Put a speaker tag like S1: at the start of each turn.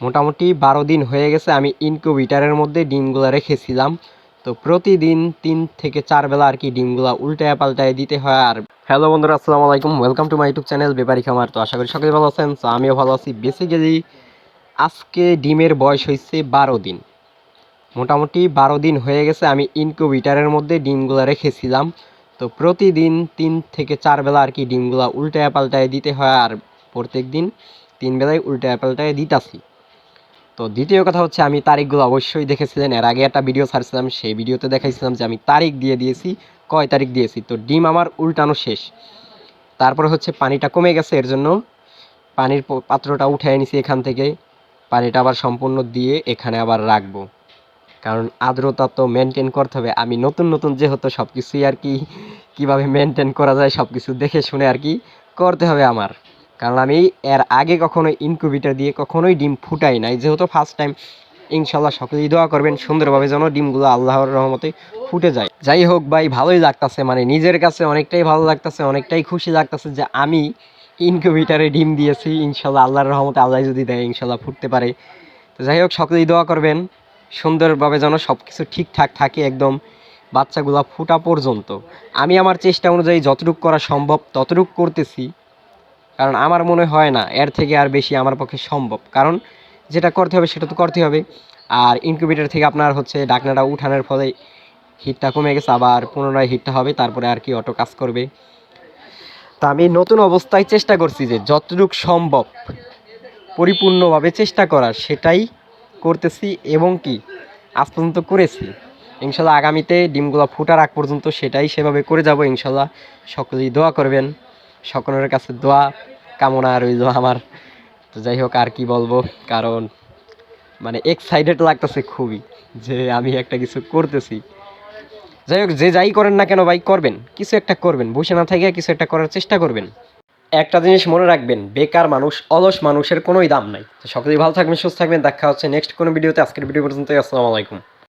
S1: মোটামুটি ১২ দিন হয়ে গেছে আমি ইনকিউবেটরের মধ্যে ডিমগুলো রেখেছিলাম। তো প্রতিদিন ৩ থেকে ৪ বেলা আর কি ডিমগুলো উল্টায় পাল্টায় দিতে হয়। আর হ্যালো বন্ধুরা, আসসালামু আলাইকুম, welcome to my YouTube channel Byapari Khamar. তো আশা করি সকলে ভালো আছেন। তো আমিও ভালো আছি। বেসিক্যালি আজকে ডিমের বয়স হয়েছে ১২ দিন। মোটামুটি ১২ দিন হয়ে গেছে আমি ইনকিউবেটরের মধ্যে ডিমগুলো রেখেছিলাম। তো প্রতিদিন ৩ থেকে ৪ বেলা আর কি ডিমগুলো উল্টায় পাল্টায় দিতে হয়। আর প্রত্যেক দিন ৩ বেলায় উল্টায় পাল্টায় দিতাছি। তো দ্বিতীয় কথা হচ্ছে, আমি তারিখগুলো অবশ্যই দেখেছিলেন। এর আগে একটা ভিডিও ছাড়ছিলাম, সেই ভিডিওতে দেখাইছিলাম যে আমি তারিখ দিয়ে দিয়েছি, কয় তারিখ দিয়েছি। তো ডিম আমার উল্টানো শেষ। তারপরে হচ্ছে পানিটা কমে গেছে, এর জন্য পানির পাত্রটা উঠে নিছি এখান থেকে। পানিটা আবার সম্পূর্ণ দিয়ে এখানে আবার রাখবো, কারণ আর্দ্রতা তো মেনটেন করতে হবে। আমি নতুন যেহেতু সব কিছুই আর কি কীভাবে মেনটেন করা যায় সব কিছু দেখে শুনে আর কি করতে হবে আমার। কারণ আমি এর আগে কখনোই ইনকিউবেটর দিয়ে কখনোই ডিম ফুটাই নাই, যেহেতু ফার্স্ট টাইম। ইনশাল্লাহ সকলেই দোয়া করবেন সুন্দরভাবে যেন ডিমগুলো আল্লাহর রহমতে ফুটে যায়। যাই হোক ভাই, ভালোই লাগতেছে, মানে নিজের কাছে অনেকটাই ভালো লাগতেছে, অনেকটাই খুশি লাগতেছে যে আমি ইনকিউবেটরে ডিম দিয়েছি। ইনশাল্লাহ আল্লাহর রহমতে, আল্লাহ যদি দেয় ইনশাল্লাহ ফুটতে পারে। তো যাই হোক, সকলেই দোয়া করবেন সুন্দরভাবে যেন সব কিছু ঠিকঠাক থাকে একদম বাচ্চাগুলো ফুটা পর্যন্ত। আমি আমার চেষ্টা অনুযায়ী যতটুকু করা সম্ভব ততটুকু করতেছি, কারণ আমার মনে হয় না এর থেকে আর বেশি আমার পক্ষে সম্ভব। কারণ যেটা করতে হবে সেটা তো করতে হবে। আর ইনকিউবেটর থেকে আপনার হচ্ছে ঢাকনাটা উঠানোর ফলে হিটটা কমে গেছে, আবার পুনরায় হিটটা হবে, তারপরে আর কি অটো কাজ করবে। তা আমি নতুন অবস্থায় চেষ্টা করছি যে যতটুকু সম্ভব পরিপূর্ণভাবে চেষ্টা করার, সেটাই করতেছি এবং কি আজ পর্যন্ত করেছি। ইনশাল্লাহ আগামীতে ডিমগুলো ফুটার আগ পর্যন্ত সেটাই সেভাবে করে যাব ইনশাল্লাহ। সকলেই দোয়া করবেন, সকলের কাছে দোয়া কামনা রইল আমার। তো যাই হোক, আর কি বলবো, কারণ মানে এক্সাইটেড লাগতেছে খুবই যে আমি একটা কিছু করতেছি। যাই হোক, যে যাই করেন না কেন ভাই, করবেন, কিছু একটা করবেন, বসে না থেকে কিছু একটা করার চেষ্টা করবেন। একটা জিনিস মনে রাখবেন, বেকার মানুষ, অলস মানুষের কোনোই দাম নাই। তো সকলেই ভালো থাকবেন, সুস্থ থাকবেন। দেখা হচ্ছে নেক্সট কোনো ভিডিওতে। আজকের ভিডিও পর্যন্ত, আসসালামু আলাইকুম।